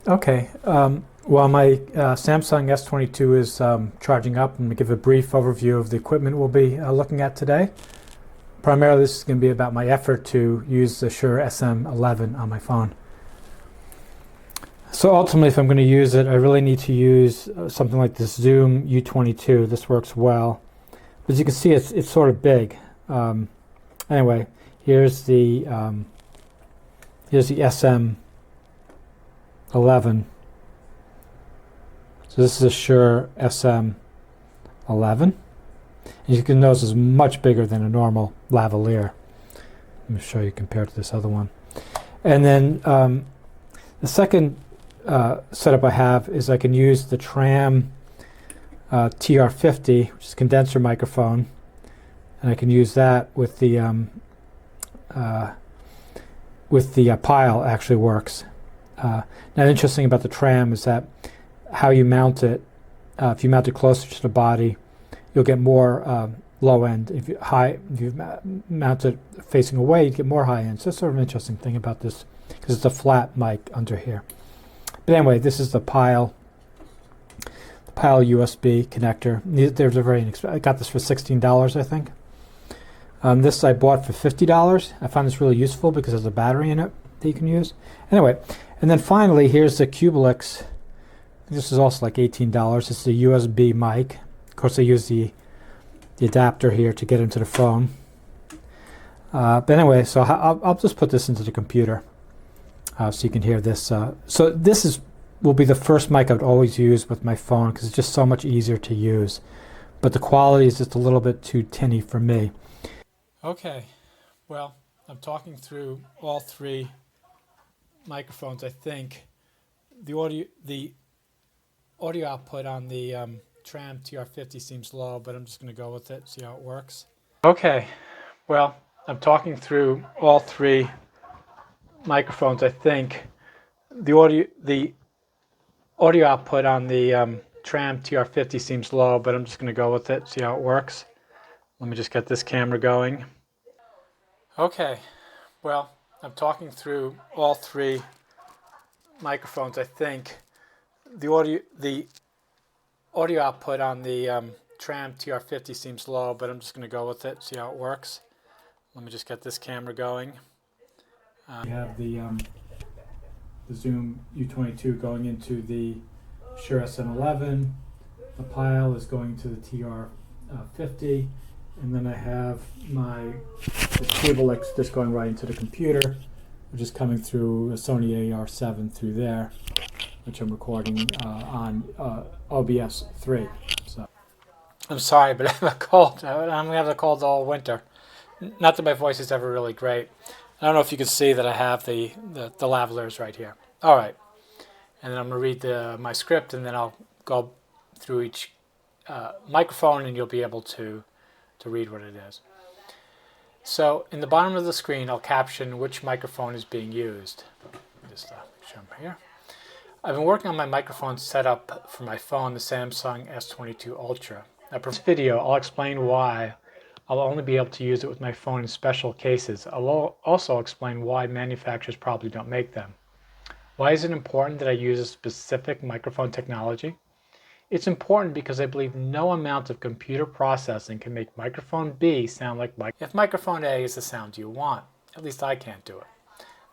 Okay. While my Samsung S22 is charging up, I'm going to give a brief overview of the equipment we'll be looking at today. Primarily, this is going to be about my effort to use the Shure SM11 on my phone. So ultimately, if I'm going to use it, I really need to use something like this Zoom U22. This works well. As you can see, it's sort of big. Anyway, here's the SM11. So this is a Shure SM11. And you can notice it's much bigger than a normal lavalier. Let me show you compared to this other one. And then the second setup I have is I can use the Tram TR50, which is a condenser microphone, and I can use that with the pile. Actually works. Now, the interesting about the Tram is that how you mount it. If you mount it closer to the body, you'll get more low end. If you mount it facing away, you get more high end. So that's sort of an interesting thing about this, because it's a flat mic under here. But anyway, this is the pile USB connector. They're very inexpensive. I got this for $16, I think. This I bought for $50. I found this really useful because there's a battery in it that you can use. Anyway, and then finally, here's the Cubelix. This is also like $18. It's a USB mic. Of course, I use the adapter here to get into the phone. But anyway, so I'll just put this into the computer so you can hear this. So this will be the first mic I would always use with my phone because it's just so much easier to use. But the quality is just a little bit too tinny for me. Okay, well, I'm talking through all three microphones. I think the audio output on the Tram TR50 seems low, but I'm just going to go with it, see how it works. Okay, well, I'm talking through all three microphones. I think the audio output on the Tram TR50 seems low, but I'm just going to go with it, see how it works. Let me just get this camera going. Okay, well, I'm talking through all three microphones. I think the audio output on the Tram TR50 seems low, but I'm just going to go with it, see how it works. Let me just get this camera going. We have the Zoom U22 going into the Shure SM11. The pile is going to the TR50. And then I have the Cubelix just going right into the computer, which is coming through a Sony AR7 through there, which I'm recording on OBS 3. So I'm sorry, but I have a cold. I'm going to have a cold all winter. Not that my voice is ever really great. I don't know if you can see that I have the lavaliers right here. All right. And then I'm going to read my script, and then I'll go through each microphone, and you'll be able to read what it is. So in the bottom of the screen, I'll caption which microphone is being used. Just show them here. I've been working on my microphone setup for my phone, the Samsung S22 Ultra. Now, for this video, I'll explain why I'll only be able to use it with my phone in special cases. I'll also explain why manufacturers probably don't make them. Why is it important that I use a specific microphone technology? It's important because I believe no amount of computer processing can make microphone B sound like if microphone A is the sound you want. At least I can't do it.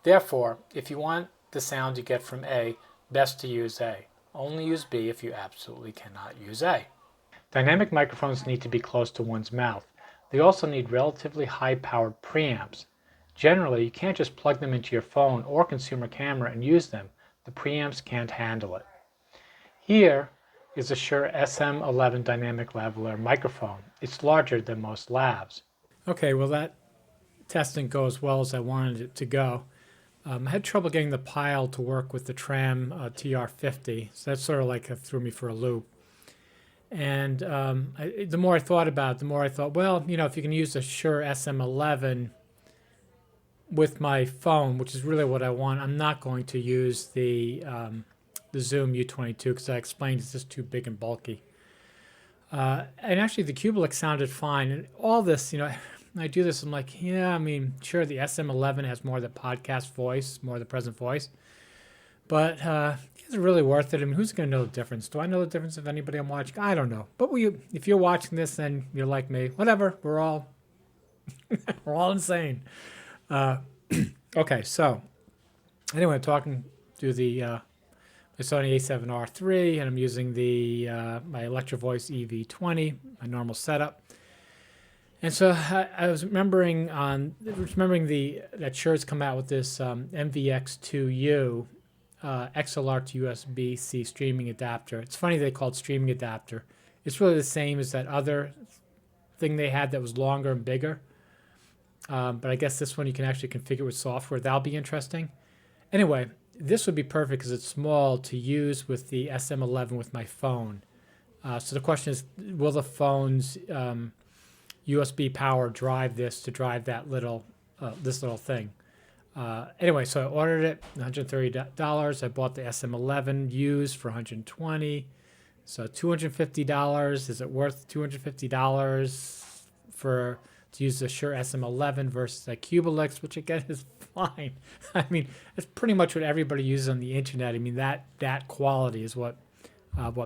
Therefore, if you want the sound you get from A, best to use A. Only use B if you absolutely cannot use A. Dynamic microphones need to be close to one's mouth. They also need relatively high-powered preamps. Generally, you can't just plug them into your phone or consumer camera and use them. The preamps can't handle it. Here is a Shure SM11 dynamic lavalier microphone. It's larger than most lavs. Okay, well that test didn't go as well as I wanted it to go. I had trouble getting the pile to work with the Tram TR50, so that sort of like threw me for a loop. And the more I thought about it, the more I thought, well, you know, if you can use the Shure SM11 with my phone, which is really what I want, I'm not going to use the Zoom U22 because I explained it's just too big and bulky. And actually the Cubelix sounded fine. And all this, you know, I do this, I'm like, yeah, I mean, sure, the SM11 has more of the podcast voice, more of the present voice. But is it really worth it? I mean, who's going to know the difference? Do I know the difference if anybody I'm watching? I don't know. But if you're watching this, then you're like me. Whatever. We're all we're all insane. Okay, so anyway, I'm talking to the my Sony A7R III, and I'm using the my Electro Voice EV20, my normal setup. And so I was remembering that Shure's come out with this MVX2U XLR to USB-C streaming adapter. It's funny they call it streaming adapter. It's really the same as that other thing they had that was longer and bigger. But I guess this one you can actually configure with software. That'll be interesting. Anyway, this would be perfect because it's small to use with the SM11 with my phone. So the question is, will the phone's USB power drive this to drive that little this little thing? Anyway, so I ordered it, $130. I bought the SM11 used for $120. So $250. Is it worth $250 to use the Shure SM11 versus a Cubalix, which again is fine. I mean, it's pretty much what everybody uses on the internet. I mean, that quality is what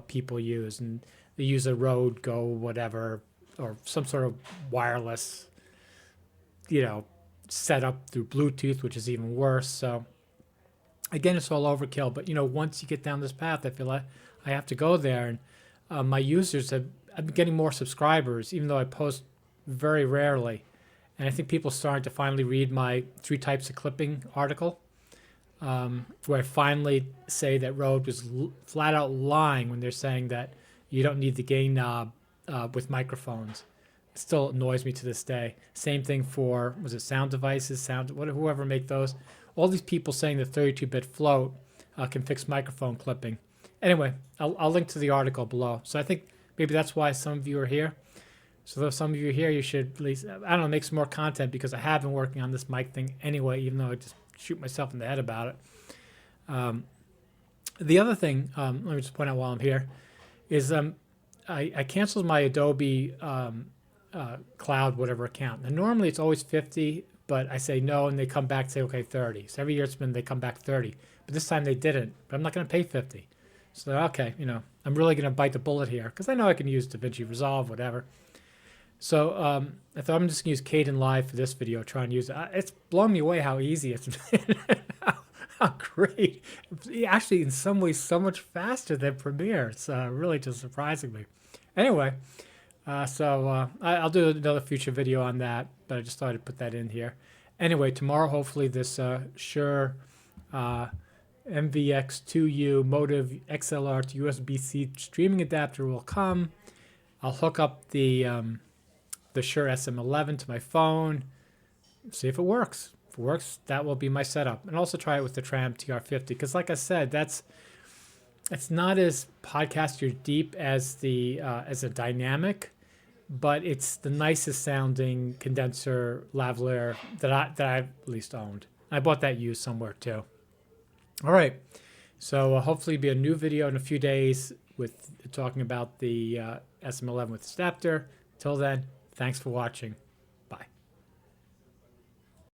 people use, and they use a Rode Go whatever or some sort of wireless, set up through Bluetooth, which is even worse. So again, it's all overkill. But once you get down this path, I feel like I have to go there. And my users I've been getting more subscribers, even though I post very rarely. And I think people starting to finally read my 3 types of clipping article, where I finally say that Rode was flat out lying when they're saying that you don't need the gain knob with microphones. It still annoys me to this day. Same thing for, was it Sound Devices, whoever make those. All these people saying the 32-bit float can fix microphone clipping. Anyway, I'll link to the article below. So I think maybe that's why some of you are here. So though some of you are here, you should at least, I don't know, make some more content, because I have been working on this mic thing anyway, even though I just shoot myself in the head about it. The other thing, let me just point out while I'm here, is I canceled my Adobe Cloud whatever account. And normally it's always 50, but I say no, and they come back and say, okay, 30. So every year they come back 30. But this time they didn't. But I'm not going to pay 50. So okay, I'm really going to bite the bullet here, because I know I can use DaVinci Resolve, whatever. So I thought I'm just going to use Caden Live for this video, try and use it. It's blown me away how easy it's been. How great. Actually, in some ways, so much faster than Premiere. It's really just surprising me. Anyway, so I'll do another future video on that, but I just thought I'd put that in here. Anyway, tomorrow, hopefully, this Shure MVX2U Motive XLR to USB-C streaming adapter will come. I'll hook up the Shure SM11 to my phone, see if it works. If it works, that will be my setup. And also try it with the Tram TR50, because like I said, it's not as podcaster deep as as a dynamic, but it's the nicest sounding condenser lavalier that I've at least owned. I bought that used somewhere too. All right, so hopefully be a new video in a few days with talking about the SM11 with adapter. Till then, thanks for watching.